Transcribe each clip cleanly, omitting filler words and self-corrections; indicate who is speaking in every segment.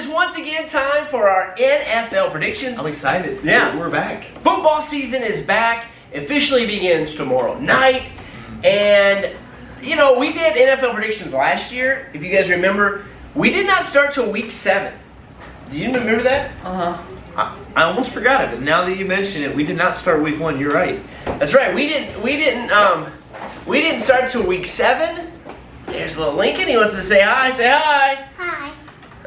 Speaker 1: is once again time for our NFL predictions.
Speaker 2: I'm excited.
Speaker 1: Yeah.
Speaker 2: We're back.
Speaker 1: Football season is back. Officially begins tomorrow night. And, you know, we did NFL predictions last year. If you guys remember, we did not start till week 7. Do you remember that?
Speaker 2: Uh-huh. I almost forgot it, but now that you mention it, we did not start week 1. You're right.
Speaker 1: That's right. We didn't start till week 7. There's little Lincoln. He wants to say hi. Say hi.
Speaker 3: Hi.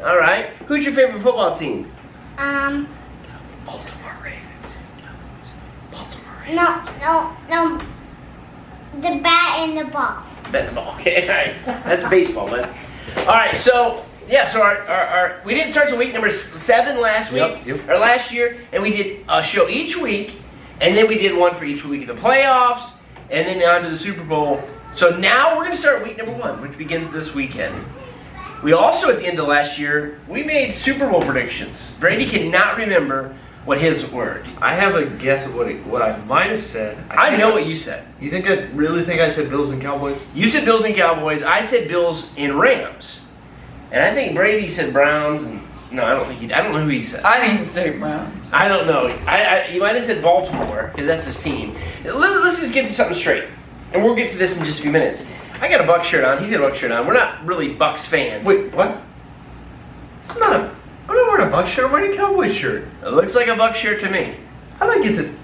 Speaker 1: All right. Who's your favorite football team?
Speaker 2: Baltimore Ravens. Baltimore Ravens.
Speaker 3: No. The bat and the ball.
Speaker 1: Bet the ball. Okay. All right. That's baseball, man. All right. So yeah. So our we didn't start till week number 7 last week or last year, and we did a show each week, and then we did one for each week of the playoffs, and then on to the Super Bowl. So now we're going to start week number 1, which begins this weekend. We also, at the end of last year, we made Super Bowl predictions. Brady cannot remember what his were.
Speaker 2: I have a guess of what I might have said.
Speaker 1: I know what you said.
Speaker 2: You think I really think I said Bills and Cowboys?
Speaker 1: You said Bills and Cowboys. I said Bills and Rams. And I think Brady said Browns. And no, I don't know who he said.
Speaker 4: I didn't say Browns.
Speaker 1: I don't know. You might have said Baltimore because that's his team. Let's just get to something straight. And we'll get to this in just a few minutes. I got a Bucs shirt on. He's got a Bucs shirt on. We're not really Bucs fans.
Speaker 2: Wait, what? It's not a. I'm not wearing a Bucs shirt. I'm wearing a Cowboys shirt.
Speaker 1: It looks like a Bucs shirt to me.
Speaker 2: How did I get this?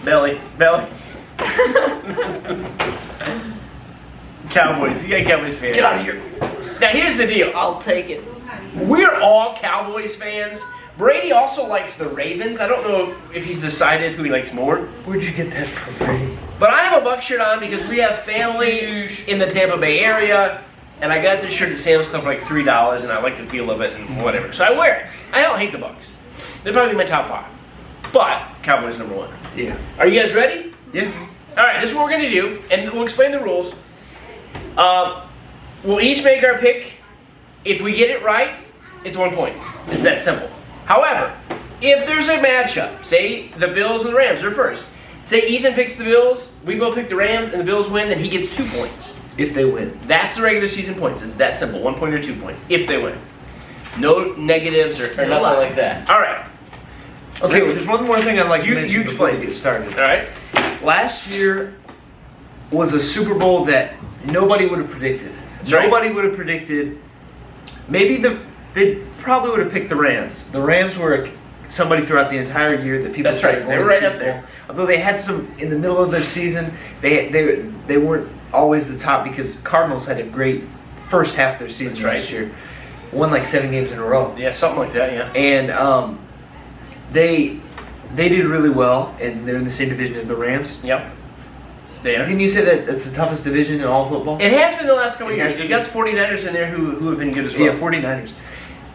Speaker 1: Belly. Cowboys. You got Cowboys fans.
Speaker 2: Get out of here.
Speaker 1: Now here's the deal.
Speaker 4: I'll take it.
Speaker 1: We're all Cowboys fans. Brady also likes the Ravens. I don't know if he's decided who he likes more.
Speaker 2: Where'd you get that from, Brady?
Speaker 1: But I have a Bucs shirt on because we have family in the Tampa Bay area. And I got this shirt at Sam's Club for like $3, and I like the feel of it and whatever. So I wear it. I don't hate the Bucs. They're probably my top 5. But Cowboys number 1.
Speaker 2: Yeah.
Speaker 1: Are you guys ready?
Speaker 2: Yeah.
Speaker 1: All right, this is what we're going to do, and we'll explain the rules. We'll each make our pick. If we get it right, it's 1 point. It's that simple. However, if there's a matchup, say the Bills and the Rams are first. Say Ethan picks the Bills, we both pick the Rams, and the Bills win, then he gets 2 points.
Speaker 2: If they win.
Speaker 1: That's the regular season points. It's that simple. 1 point or 2 points. If they win. No negatives or nothing like that. All right.
Speaker 2: Okay, well, there's one more thing I'd like to
Speaker 1: You
Speaker 2: mention before we
Speaker 1: explain.
Speaker 2: get started.
Speaker 1: All right.
Speaker 2: Last year was a Super Bowl that nobody would have predicted.
Speaker 1: That's right.
Speaker 2: Nobody would have predicted. Maybe they probably would have picked the Rams. The Rams were somebody throughout the entire year that people.
Speaker 1: That's
Speaker 2: said
Speaker 1: right. They were
Speaker 2: to
Speaker 1: right
Speaker 2: the
Speaker 1: up
Speaker 2: Super
Speaker 1: there.
Speaker 2: Bowl. Although they had some in the middle of their season, they weren't always the top because Cardinals had a great first half of their season
Speaker 1: That's right.
Speaker 2: last year. Won like 7 games in a row.
Speaker 1: Yeah, something like that, yeah.
Speaker 2: And they did really well, and they're in the same division as the Rams.
Speaker 1: Yep. They are.
Speaker 2: Didn't you say that it's the toughest division in all football?
Speaker 1: It has been the last couple of
Speaker 2: It
Speaker 1: years.
Speaker 2: has
Speaker 1: You
Speaker 2: been.
Speaker 1: got the 49ers in there who have been good as well.
Speaker 2: Yeah, 49ers.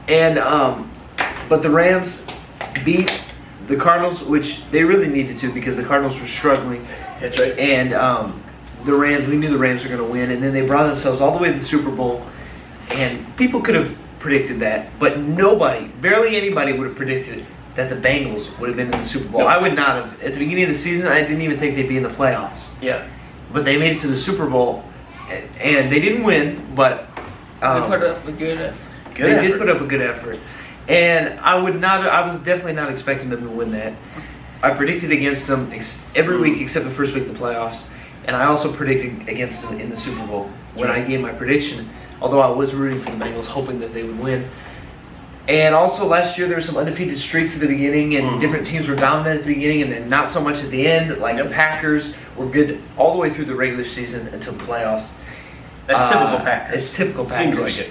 Speaker 2: And but the Rams beat the Cardinals, which they really needed to because the Cardinals were struggling.
Speaker 1: That's right.
Speaker 2: And the Rams, we knew the Rams were going to win, and then they brought themselves all the way to the Super Bowl. And people could have predicted that, but barely anybody would have predicted that the Bengals would have been in the Super Bowl.
Speaker 1: No.
Speaker 2: I would not have. At the beginning of the season, I didn't even think they'd be in the playoffs.
Speaker 1: Yeah.
Speaker 2: But they made it to the Super Bowl, and they didn't win, but
Speaker 4: They put up a good effort.
Speaker 1: Good
Speaker 2: they
Speaker 1: effort.
Speaker 2: did put up a good effort. And I was definitely not expecting them to win that. I predicted against them every week except the first week of the playoffs, and I also predicted against them in the Super Bowl when I gave my prediction, although I was rooting for the Bengals, hoping that they would win. And also last year there were some undefeated streaks at the beginning, and different teams were dominant at the beginning, and then not so much at the end. Like the Packers were good all the way through the regular season until the playoffs.
Speaker 1: That's typical Packers.
Speaker 2: It's typical Packers.
Speaker 1: Seems like it.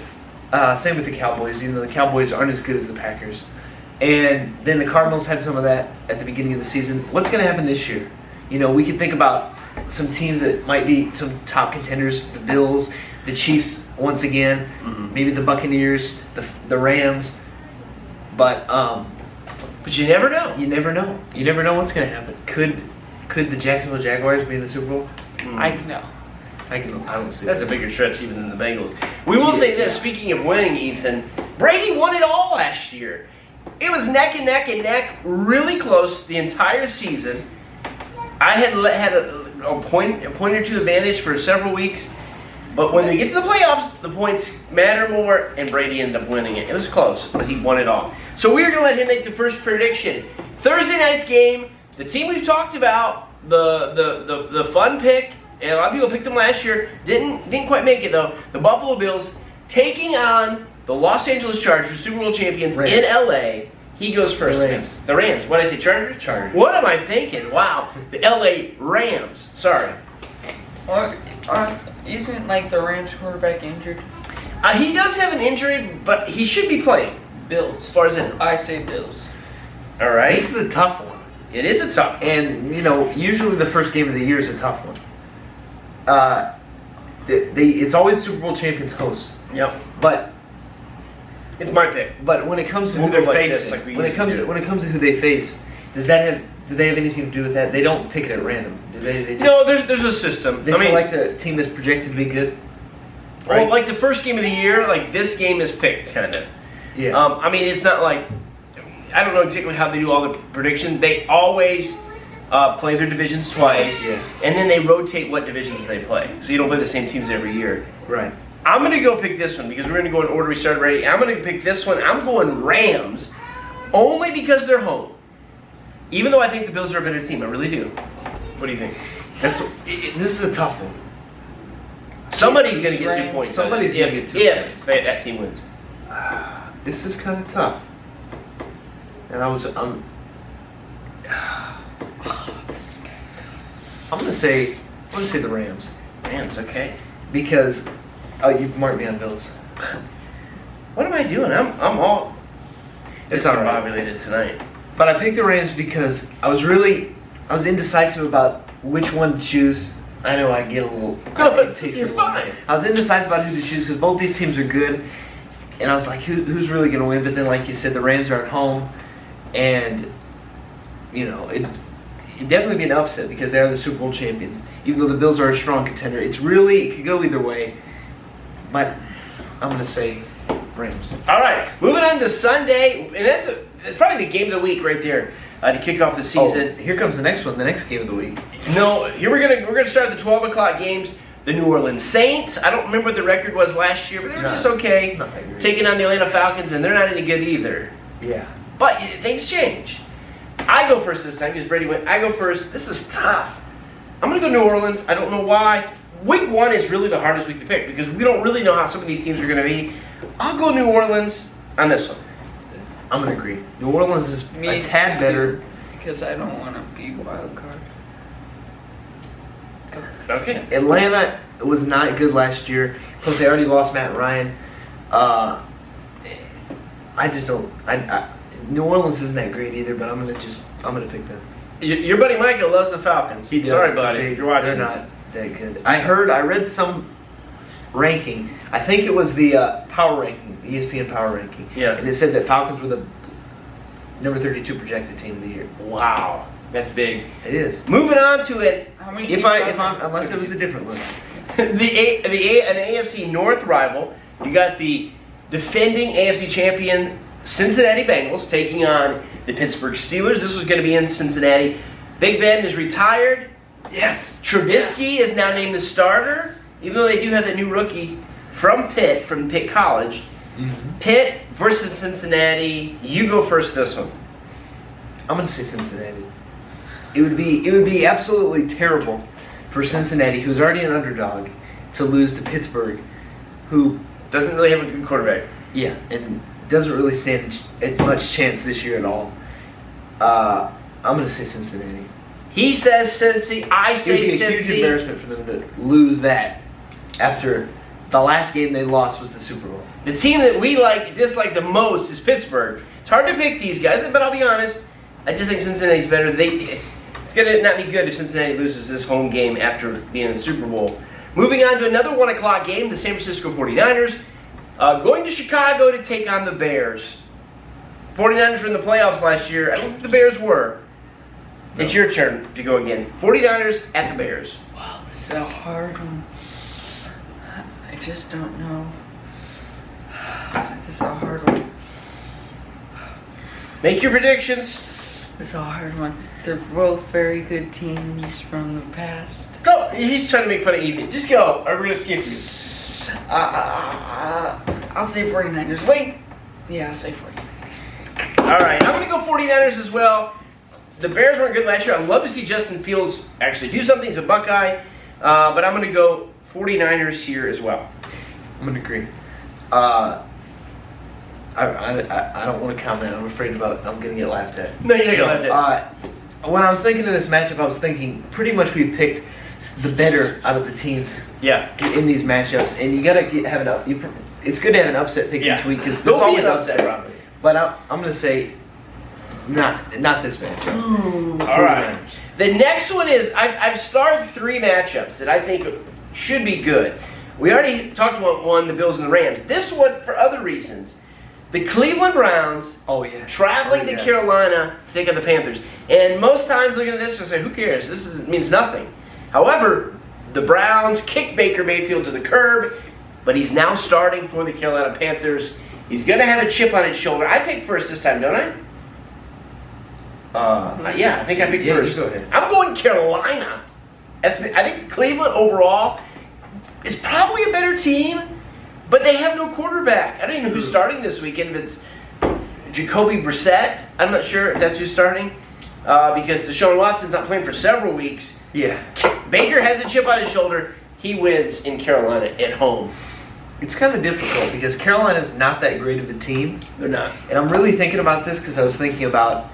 Speaker 2: Same with the Cowboys, even though the Cowboys aren't as good as the Packers. And then the Cardinals had some of that at the beginning of the season. What's going to happen this year? You know, we can think about some teams that might be some top contenders, the Bills, the Chiefs once again, maybe the Buccaneers, the Rams. But
Speaker 1: you never know.
Speaker 2: You never know. You never know what's going to happen. Could the Jacksonville Jaguars be in the Super Bowl?
Speaker 4: I know.
Speaker 2: I don't see
Speaker 1: That's
Speaker 2: that.
Speaker 1: a bigger stretch even than the Bengals. We will say this, speaking of winning, Ethan, Brady won it all last year. It was neck and neck and neck, really close the entire season. I had a point or two advantage for several weeks. But when we get to the playoffs, the points matter more, and Brady ended up winning it. It was close, but he won it all. So we're going to let him make the first prediction. Thursday night's game, the team we've talked about, the fun pick, and a lot of people picked them last year, didn't quite make it though. The Buffalo Bills taking on the Los Angeles Chargers, Super Bowl champions in LA. He goes first. The Rams. What did I say? Chargers?
Speaker 2: Chargers.
Speaker 1: What am I thinking? Wow. The LA Rams. Sorry.
Speaker 4: Isn't like the Rams quarterback injured?
Speaker 1: He does have an injury, but he should be playing.
Speaker 4: Bills.
Speaker 1: As far as in.
Speaker 4: I say Bills.
Speaker 1: All right.
Speaker 2: This is a tough one.
Speaker 1: It is a tough one.
Speaker 2: And, usually the first game of the year is a tough one. It's always Super Bowl champions host.
Speaker 1: Yep.
Speaker 2: But
Speaker 1: it's my pick.
Speaker 2: But when it comes to
Speaker 1: We'll
Speaker 2: who they're
Speaker 1: go like
Speaker 2: facing,
Speaker 1: this, like we
Speaker 2: when it
Speaker 1: usually
Speaker 2: comes
Speaker 1: do.
Speaker 2: to who they face, do they have anything to do with that? They don't pick it at random. Do they? They just,
Speaker 1: No, there's a system.
Speaker 2: They select a team that's projected to be good. Right?
Speaker 1: Well, like the first game of the year, like this game is picked, kind of.
Speaker 2: Yeah.
Speaker 1: It's not like I don't know exactly how they do all the predictions. They always play their divisions twice, and then they rotate what divisions they play. So you don't play the same teams every year.
Speaker 2: Right.
Speaker 1: I'm going to go pick this one because we're going to go in order we started already. I'm going to pick this one. I'm going Rams only because they're home. Even though I think the Bills are a better team. I really do. What do you think?
Speaker 2: This is a tough one.
Speaker 1: Somebody's going to get 2 points.
Speaker 2: Somebody's going to get 2
Speaker 1: if that team wins.
Speaker 2: This is kind of tough. And I'm going to say the Rams.
Speaker 1: Rams, okay.
Speaker 2: Because you've marked me on Bills.
Speaker 1: What am I doing? I'm all
Speaker 2: It's all right.
Speaker 1: discombobulated tonight.
Speaker 2: But I picked the Rams because I was indecisive about which one to choose. I know I get a little.
Speaker 1: No, but
Speaker 2: it takes me
Speaker 1: you're
Speaker 2: a little
Speaker 1: fine.
Speaker 2: time. I was indecisive about who to choose because both these teams are good, and I was like, who's really going to win? But then, like you said, the Rams are at home, and it definitely be an upset because they are the Super Bowl champions. Even though the Bills are a strong contender, it could go either way. But I'm going to say Rams.
Speaker 1: All right, moving on to Sunday, and that's probably the game of the week right there to kick off the season.
Speaker 2: Oh, here comes the next one, the next game of the week.
Speaker 1: No, here we're gonna start the 12 o'clock games. The New Orleans Saints. I don't remember what the record was last year, but they were just okay.
Speaker 2: Not that great.
Speaker 1: Taking on the Atlanta Falcons, and they're not any good either.
Speaker 2: Yeah.
Speaker 1: But things change. I go first this time because Brady went. I go first. This is tough. I'm gonna go New Orleans. I don't know why. Week 1 is really the hardest week to pick because we don't really know how some of these teams are gonna be. I'll go New Orleans on this one.
Speaker 2: I'm going to agree. New Orleans is a tad better.
Speaker 4: Because I don't want to be wild card.
Speaker 1: Okay.
Speaker 2: Atlanta was not good last year. Plus, they already lost Matt Ryan. I just don't. New Orleans isn't that great either. But I'm gonna pick them.
Speaker 1: Your buddy Michael loves the Falcons.
Speaker 2: He does.
Speaker 1: Sorry, buddy, if you're watching.
Speaker 2: They're not that good. I read some ranking. I think it was the power ranking, ESPN power ranking.
Speaker 1: Yeah.
Speaker 2: And it said that Falcons were the number 32 projected team of the year.
Speaker 1: Wow, that's big.
Speaker 2: It is.
Speaker 1: Moving on to it.
Speaker 4: How many
Speaker 2: Unless it was a different list.
Speaker 1: An AFC North rival. You got the defending AFC champion Cincinnati Bengals taking on the Pittsburgh Steelers. This was going to be in Cincinnati. Big Ben is retired.
Speaker 2: Yes.
Speaker 1: Trubisky is now named the starter, even though they do have that new rookie from Pitt College.
Speaker 2: Mm-hmm.
Speaker 1: Pitt versus Cincinnati. You go first this one.
Speaker 2: I'm going to say Cincinnati. It would be absolutely terrible for Cincinnati, who's already an underdog, to lose to Pittsburgh, who
Speaker 1: doesn't really have a good quarterback.
Speaker 2: Yeah, and doesn't really stand as much chance this year at all. I'm going to say Cincinnati.
Speaker 1: He says Cincy. I say
Speaker 2: It would be a huge
Speaker 1: Cincy.
Speaker 2: embarrassment for them to lose that after the last game they lost was the Super Bowl.
Speaker 1: The team that we dislike the most is Pittsburgh. It's hard to pick these guys, but I'll be honest. I just think Cincinnati's better. It's going to not be good if Cincinnati loses this home game after being in the Super Bowl. Moving on to another 1 o'clock game, the San Francisco 49ers. Going to Chicago to take on the Bears. 49ers were in the playoffs last year. I don't think the Bears were. No. It's your turn to go again. 49ers at the Bears.
Speaker 4: Wow, this is a hard one. I just don't know. This is a hard one.
Speaker 1: Make your predictions.
Speaker 4: This is a hard one. They're both very good teams from the past.
Speaker 1: He's trying to make fun of Ethan. Just go, or we're going to skip you.
Speaker 4: I'll say 49ers. Wait. Yeah, I'll say 49ers.
Speaker 1: All right, I'm going to go 49ers as well. The Bears weren't good last year. I'd love to see Justin Fields actually do something. He's a Buckeye. But I'm going to go 49ers here as well.
Speaker 2: I'm going to agree. I don't want to comment. I'm afraid I'm going to get laughed at.
Speaker 1: No, you're not going to laugh at.
Speaker 2: When I was thinking of this matchup, I was thinking pretty much we picked the better out of the teams.
Speaker 1: Yeah.
Speaker 2: In these matchups, and you gotta have an up. It's good to have an upset pick each week because there's always upset.
Speaker 1: Probably.
Speaker 2: But I'm gonna say not this matchup.
Speaker 1: All right. The next one is I've started 3 matchups that I think should be good. We already talked about one, the Bills and the Rams. This one, for other reasons, the Cleveland Browns traveling to Carolina to take on the Panthers. And most times looking at this, I say, who cares? This means nothing. However, the Browns kick Baker Mayfield to the curb, but he's now starting for the Carolina Panthers. He's going to have a chip on his shoulder. I picked first this time, don't I? Yeah, I think I picked first.
Speaker 2: Go ahead.
Speaker 1: I'm going Carolina. I think Cleveland overall is probably a better team, but they have no quarterback. I don't even know who's starting this weekend. If it's Jacoby Brissett, I'm not sure if that's who's starting because Deshaun Watson's not playing for several weeks.
Speaker 2: Yeah.
Speaker 1: Baker has a chip on his shoulder. He wins in Carolina at home.
Speaker 2: It's kind of difficult because Carolina's not that great of a team.
Speaker 1: They're not.
Speaker 2: And I'm really thinking about this because I was thinking about,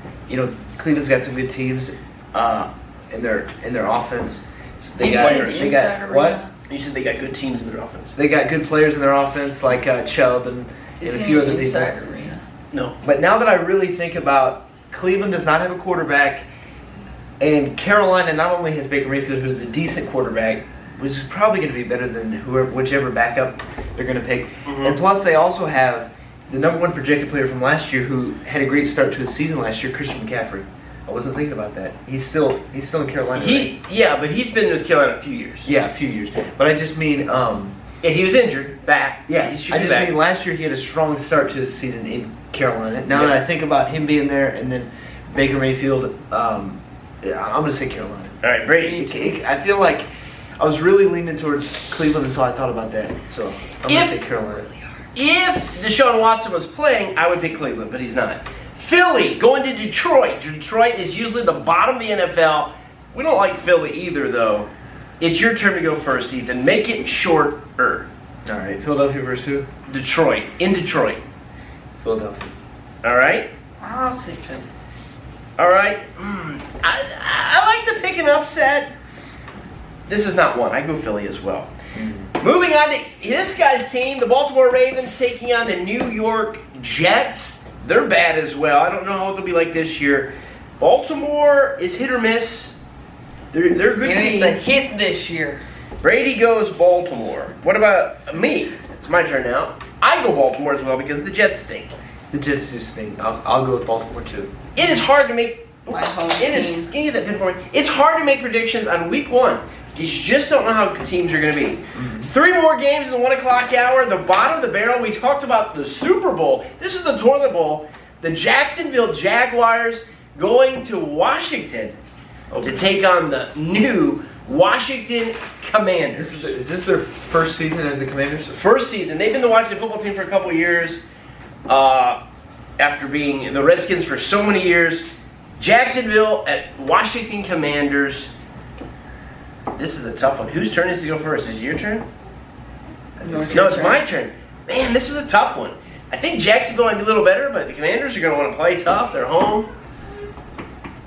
Speaker 2: Cleveland's got some good teams in their offense. So they got what?
Speaker 1: You said they got good teams in their offense.
Speaker 2: They got good players in their offense like Chubb and a few other people.
Speaker 4: Arena?
Speaker 1: No.
Speaker 2: But now that I really think about Cleveland does not have a quarterback, and Carolina not only has Baker Mayfield, who's a decent quarterback, which is probably going to be better than whichever backup they're going to pick.
Speaker 1: Mm-hmm.
Speaker 2: And plus, they also have the number 1 projected player from last year who had a great start to his season last year, Christian McCaffrey. I wasn't thinking about that. He's still in Carolina.
Speaker 1: Yeah, but he's been with Carolina a few years.
Speaker 2: Yeah, a few years. But I just mean,
Speaker 1: he was injured back.
Speaker 2: Yeah,
Speaker 1: he should
Speaker 2: I
Speaker 1: be
Speaker 2: just
Speaker 1: back.
Speaker 2: mean last year he had a strong start to his season in Carolina. Now that I think about him being there and then Baker Mayfield, I'm going to say Carolina.
Speaker 1: All right, Brady.
Speaker 2: I feel like I was really leaning towards Cleveland until I thought about that. So I'm going to say Carolina.
Speaker 1: If Deshaun Watson was playing, I would pick Cleveland, but he's not. Philly going to Detroit. Detroit is usually the bottom of the NFL. We don't like Philly either, though. It's your turn to go first, Ethan. Make it shorter.
Speaker 2: All right, Philadelphia versus who?
Speaker 1: Detroit. In Detroit.
Speaker 2: Philadelphia.
Speaker 1: All right?
Speaker 4: I'll say Philly.
Speaker 1: All right. I like to pick an upset. This is not one. I go Philly as well. Moving on to this guy's team, the Baltimore Ravens taking on the New York Jets. They're bad as well. I don't know how they'll be like this year. Baltimore is hit or miss. They're a good team.
Speaker 4: It's a hit this year.
Speaker 1: Brady goes Baltimore. What about me? It's my turn now. I go Baltimore as well because the Jets stink.
Speaker 2: The Jets do stink. I'll go with Baltimore too.
Speaker 1: It is hard to make.
Speaker 4: My home
Speaker 1: Can
Speaker 4: team.
Speaker 1: you get that pin for me? It's hard to make predictions on week 1. You just don't know how teams are going to be. 3 more games in the 1 o'clock hour. The bottom of the barrel. We talked about the Super Bowl. This is the toilet bowl. The Jacksonville Jaguars going to Washington to take on the new Washington Commanders.
Speaker 2: Is this their first season as the Commanders?
Speaker 1: First season. They've been the Washington football team for a couple of years after being the Redskins for so many years. Jacksonville at Washington Commanders. This is a tough one. Whose turn is to go first? Is it your turn? No, it's my turn. Man, this is a tough one. I think Jacksonville might be a little better, but the Commanders are going to want to play tough. They're home.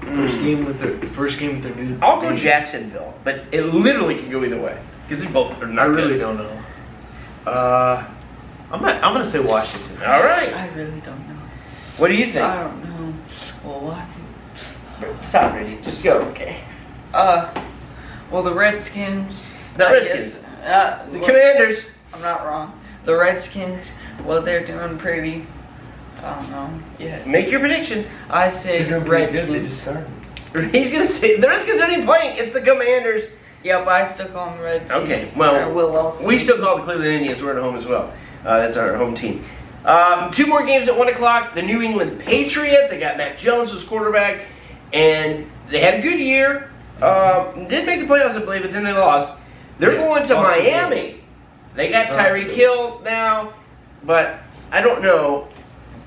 Speaker 2: First game with their new.
Speaker 1: I'll go Jacksonville, but it literally can go either way because they both are not
Speaker 2: I really
Speaker 1: good.
Speaker 2: don't know. I'm going to say Washington.
Speaker 1: All right.
Speaker 4: I really don't know.
Speaker 1: What do you think?
Speaker 4: I don't know. Well, Washington.
Speaker 1: Stop, Brady. Just go. Okay.
Speaker 4: Well, the Redskins.
Speaker 1: The Redskins. The Commanders.
Speaker 4: I'm not wrong. The Redskins, well, they're doing pretty. I don't know. Yeah.
Speaker 1: Make your prediction.
Speaker 4: I say
Speaker 2: They're doing pretty good.
Speaker 4: Redskins.
Speaker 2: They just started.
Speaker 1: He's going to say the Redskins aren't even playing. It's the Commanders.
Speaker 4: Yeah, but I still call them Redskins.
Speaker 1: Okay, well,
Speaker 4: I will also.
Speaker 1: We still call the Cleveland Indians. We're at home as well. That's our home team. 2 more games at 1 o'clock. The New England Patriots. They got Mac Jones as quarterback, and they had a good year. Did make the playoffs, I believe, but then they lost. They're going to Miami. They got Tyreek Hill now, but I don't know.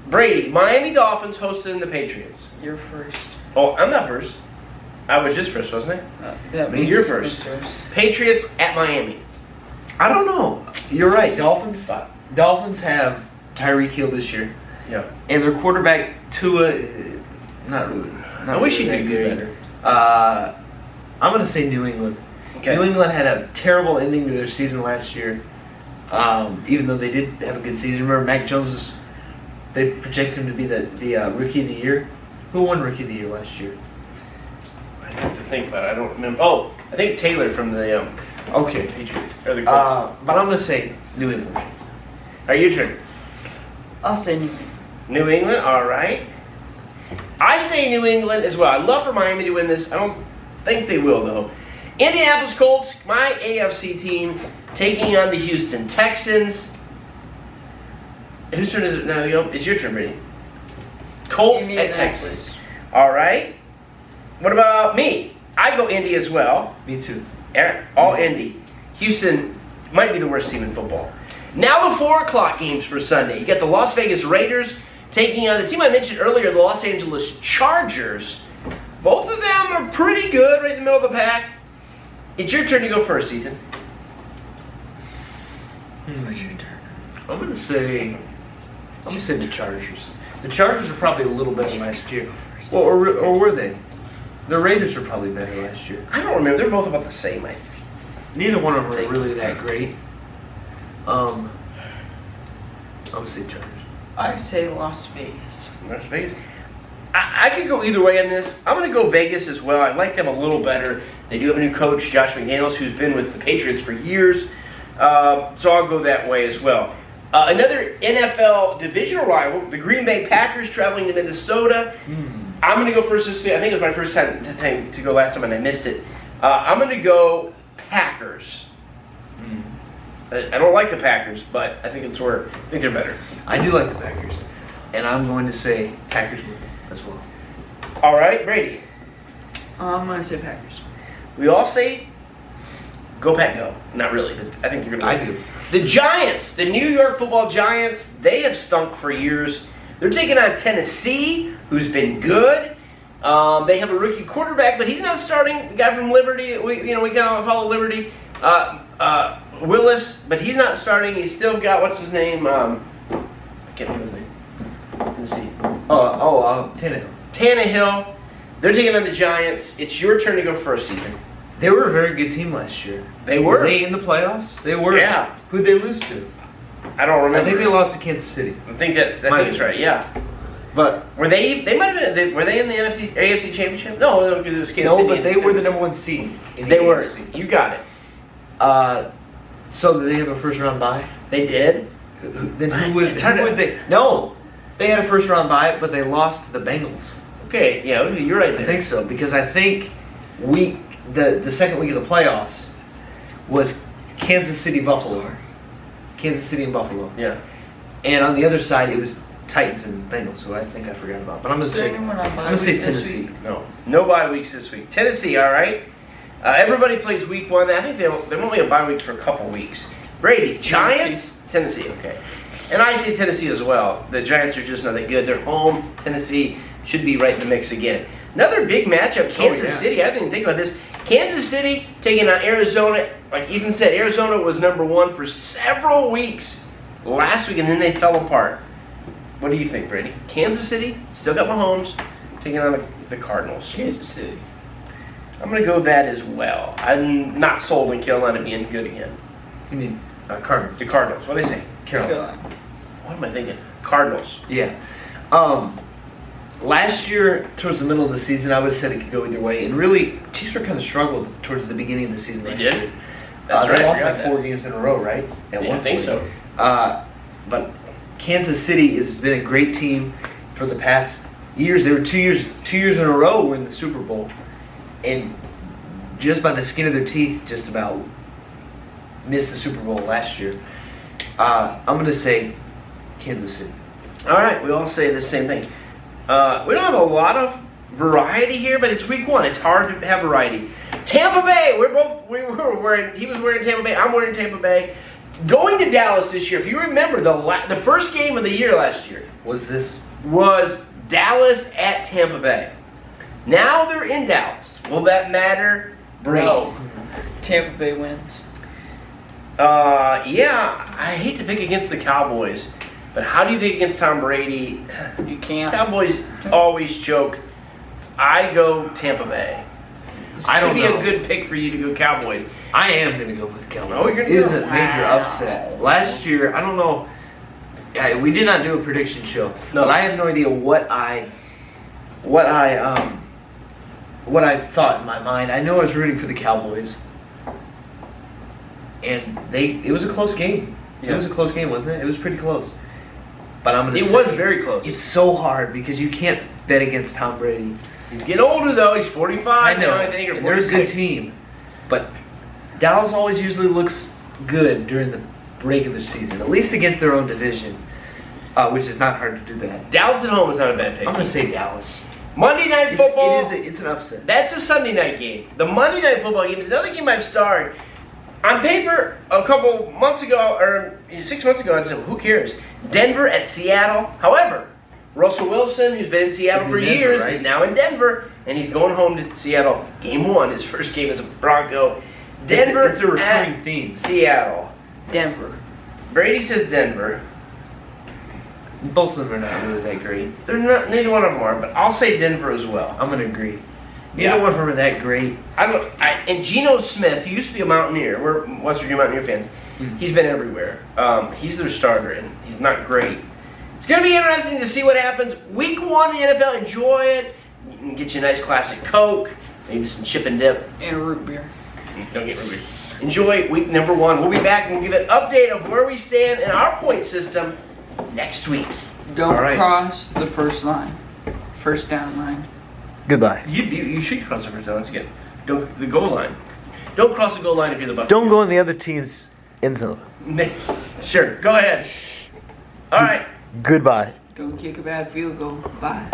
Speaker 1: Brady, Miami Dolphins hosting the Patriots.
Speaker 4: You're first.
Speaker 1: Oh, I'm not first. I was just first, wasn't I?
Speaker 4: That means
Speaker 1: You're first. Patriots at Miami.
Speaker 2: I don't know. You're right. Dolphins have Tyreek Hill this year.
Speaker 1: Yeah.
Speaker 2: And their quarterback, Tua, not really.
Speaker 1: I wish he'd
Speaker 2: really
Speaker 1: be
Speaker 2: that
Speaker 1: good.
Speaker 2: I'm going to say New England.
Speaker 1: Okay.
Speaker 2: New England had a terrible ending to their season last year, even though they did have a good season. Remember, Mac Jones, they projected him to be the Rookie of the Year. Who won Rookie of the Year last year?
Speaker 1: I have to think about it. I don't remember. Oh, I think Taylor from the
Speaker 2: Okay.
Speaker 1: Patriots. Or the Colts.
Speaker 2: But I'm going to say New England.
Speaker 1: All right, your turn.
Speaker 4: I'll say New England.
Speaker 1: New England, all right. I say New England as well. I'd love for Miami to win this. I don't think they will, though. Indianapolis Colts, my AFC team, taking on the Houston Texans. Whose turn is it now? It's your turn, Brittany. Colts at Texans. All right. What about me? I go Indy as well.
Speaker 2: Me too.
Speaker 1: All Indy. Houston might be the worst team in football. Now the 4 o'clock games for Sunday. You got the Las Vegas Raiders taking on the team I mentioned earlier, the Los Angeles Chargers. Both of them are pretty good, right in the middle of the pack. It's your turn to go first, Ethan.
Speaker 4: What's your turn?
Speaker 2: I'm gonna say the Chargers. The Chargers are probably a little better last year. Well, or were they? The Raiders were probably better last year.
Speaker 1: I don't remember. They're both about the same, I think.
Speaker 2: Neither one of them are really that great. I'm gonna say Chargers.
Speaker 4: I say Las Vegas.
Speaker 1: Las Vegas. I could go either way on this. I'm going to go Vegas as well. I like them a little better. They do have a new coach, Josh McDaniels, who's been with the Patriots for years. So I'll go that way as well. Another NFL divisional rival, the Green Bay Packers traveling to Minnesota. I'm going to go first this week. I think it was my first time to go last time and I missed it. I'm going to go Packers. I don't like the Packers, but I think they're better.
Speaker 2: I do like the Packers, and I'm going to say Packers win as well.
Speaker 1: All right, Brady.
Speaker 4: I'm going to say Packers.
Speaker 1: We all say go Pack go. Not really, but I think you're going to.
Speaker 2: I do.
Speaker 1: The Giants, the New York Football Giants, they have stunk for years. They're taking on Tennessee, who's been good. They have a rookie quarterback, but he's not starting. The guy from Liberty, we kind of follow Liberty. Willis, but he's not starting. He's still got, what's his name? I can't remember his name. Let's see.
Speaker 2: Tannehill.
Speaker 1: Tannehill. They're taking on the Giants. It's your turn to go first, Ethan.
Speaker 2: They were a very good team last year.
Speaker 1: They were.
Speaker 2: Were they in the playoffs? They were.
Speaker 1: Yeah.
Speaker 2: Who'd they lose to?
Speaker 1: I don't remember.
Speaker 2: I think they lost to Kansas City.
Speaker 1: I think that's right. Yeah.
Speaker 2: But
Speaker 1: were they? They might have been. Were they in the AFC Championship? No, because it was Kansas City.
Speaker 2: No, but they were the number 1 seed.
Speaker 1: They were. You got it.
Speaker 2: So did they have a first round bye?
Speaker 1: They did.
Speaker 2: Then who would they? No, they had a first round bye, but they lost to the Bengals.
Speaker 1: Okay, yeah, you're right there.
Speaker 2: I think so because I think the second week of the playoffs was Kansas City Buffalo, Kansas City and Buffalo.
Speaker 1: Yeah.
Speaker 2: And on the other side, it was Titans and Bengals, who I think I forgot about. But I'm gonna say Tennessee.
Speaker 1: No bye weeks this week. Tennessee, all right. Everybody plays week 1. I think they only have bye weeks for a couple weeks. Brady, Giants, Tennessee, okay. And I say Tennessee as well. The Giants are just not that good. They're home. Tennessee should be right in the mix again. Another big matchup, Kansas City. I didn't even think about this. Kansas City taking on Arizona. Like Ethan said, Arizona was number 1 for several weeks last week, and then they fell apart. What do you think, Brady? Kansas City, still got Mahomes, taking on the Cardinals.
Speaker 4: Kansas City.
Speaker 1: I'm going to go that as well. I'm not sold on Carolina being good again.
Speaker 2: You mean Cardinals?
Speaker 1: The Cardinals. What do they say?
Speaker 4: Carolina.
Speaker 1: What am I thinking? Cardinals.
Speaker 2: Yeah. Last year, towards the middle of the season, I would have said it could go either way. And really, Chiefs were kind of struggled towards the beginning of the season.
Speaker 1: They
Speaker 2: last
Speaker 1: did.
Speaker 2: year.
Speaker 1: That's
Speaker 2: they
Speaker 1: right.
Speaker 2: lost like 4 games in a row, right?
Speaker 1: I think so.
Speaker 2: But Kansas City has been a great team for the past years. They were 2 years in a row were in the Super Bowl, and just by the skin of their teeth, just about missed the Super Bowl last year. I'm going to say Kansas City.
Speaker 1: All right, we all say the same thing. We don't have a lot of variety here, but it's week 1. It's hard to have variety. Tampa Bay. He was wearing Tampa Bay. I'm wearing Tampa Bay. Going to Dallas this year, if you remember, the first game of the year last year was Dallas at Tampa Bay. Now they're in Dallas. Will that matter? Brady.
Speaker 4: No. Tampa Bay wins.
Speaker 1: Yeah, I hate to pick against the Cowboys, but how do you pick against Tom Brady?
Speaker 4: You can't.
Speaker 1: Cowboys always choke. I go Tampa Bay.
Speaker 2: I don't
Speaker 1: Could be
Speaker 2: know.
Speaker 1: a good pick for you to go Cowboys.
Speaker 2: I am going to go with Cowboys.
Speaker 1: Oh, you're gonna
Speaker 2: It is
Speaker 1: go?
Speaker 2: a major
Speaker 1: Wow.
Speaker 2: upset. Last year, I don't know. We did not do a prediction show,
Speaker 1: No.
Speaker 2: but I have no idea what I thought in my mind. I know I was rooting for the Cowboys, and it was a close game.
Speaker 1: Yeah.
Speaker 2: It was a close game, wasn't it? It was pretty close. But I'm going to
Speaker 1: It was very close.
Speaker 2: It's so hard because you can't bet against Tom Brady.
Speaker 1: He's getting older though. He's 45
Speaker 2: I know.
Speaker 1: now, I think, or
Speaker 2: And they're a
Speaker 1: 46.
Speaker 2: good team, but Dallas always usually looks good during the regular season, at least against their own division, which is not hard to do that.
Speaker 1: Dallas at home is not a bad pick.
Speaker 2: I'm going to say Dallas.
Speaker 1: Monday Night Football.
Speaker 2: It's an upset.
Speaker 1: That's a Sunday night game. The Monday Night Football game is another game I've starred. On paper, a couple months ago, or 6 months ago, I said, who cares? Denver at Seattle. However, Russell Wilson, who's been in Seattle
Speaker 2: He's in
Speaker 1: for
Speaker 2: Denver,
Speaker 1: years,
Speaker 2: right?
Speaker 1: is now in Denver, and he's going home to Seattle. Game 1, his first game as a Bronco. Denver
Speaker 2: It's a recurring
Speaker 1: at
Speaker 2: theme.
Speaker 1: Seattle.
Speaker 4: Denver.
Speaker 1: Brady says Denver.
Speaker 2: Both of them are not really that great.
Speaker 1: They're not. Neither one of them are, but I'll say Denver as well.
Speaker 2: I'm going to agree.
Speaker 1: Yeah.
Speaker 2: Neither one of them are that great.
Speaker 1: And Geno Smith, who used to be a Mountaineer, we're West Virginia Mountaineer fans. He's been everywhere. He's their starter, and he's not great. It's going to be interesting to see what happens. Week 1 in the NFL, enjoy it. You can get you a nice classic Coke, maybe some chip and dip.
Speaker 4: And a root beer.
Speaker 1: Don't get rude. Enjoy week number 1. We'll be back and we'll give an update of where we stand in our point system next week.
Speaker 4: Don't
Speaker 2: All right.
Speaker 4: cross the first line. First down line.
Speaker 2: Goodbye.
Speaker 1: You should cross the first down. Let's get the goal line. Don't cross the goal line if you're the Buccaneers.
Speaker 2: Don't go in the other team's end zone.
Speaker 1: Sure, go ahead. All right.
Speaker 2: Goodbye.
Speaker 4: Don't kick a bad field goal. Bye.